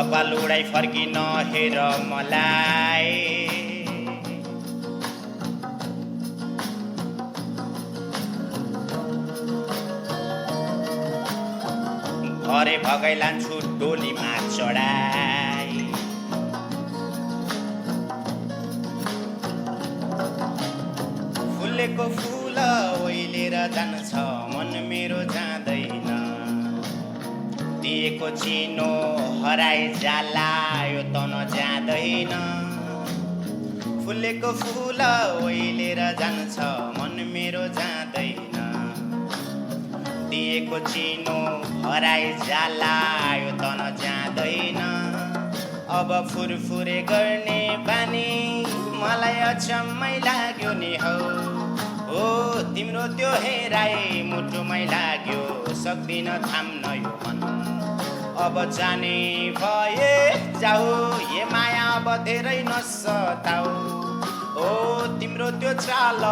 कपाल उडाई फर्किन हेर मलाई घरे भगाइ लान्छु डोलीमा चढाई फुलेको फुल ओइलेर जान्छ मन मेरो जाँदैन दिएको चिनो हराइ जाला यो त नजाँदैन फुलेको फुल ओइलेर जान्छ मन मेरो जाँदैन दिएको चिनो हराइ जाला यो त नजाँदैन अब फुरफुरे गर्ने बानी मलाई अचम्मै लाग्यो नि हौ ओ तिम्रो त्यो हेराइ मुटुमै लाग्यो सक्दिन थाम्न यो मन अब जाने भए जाऊ ये माया अब धेरै नसताऊ ओ तिम्रो त्यो चाल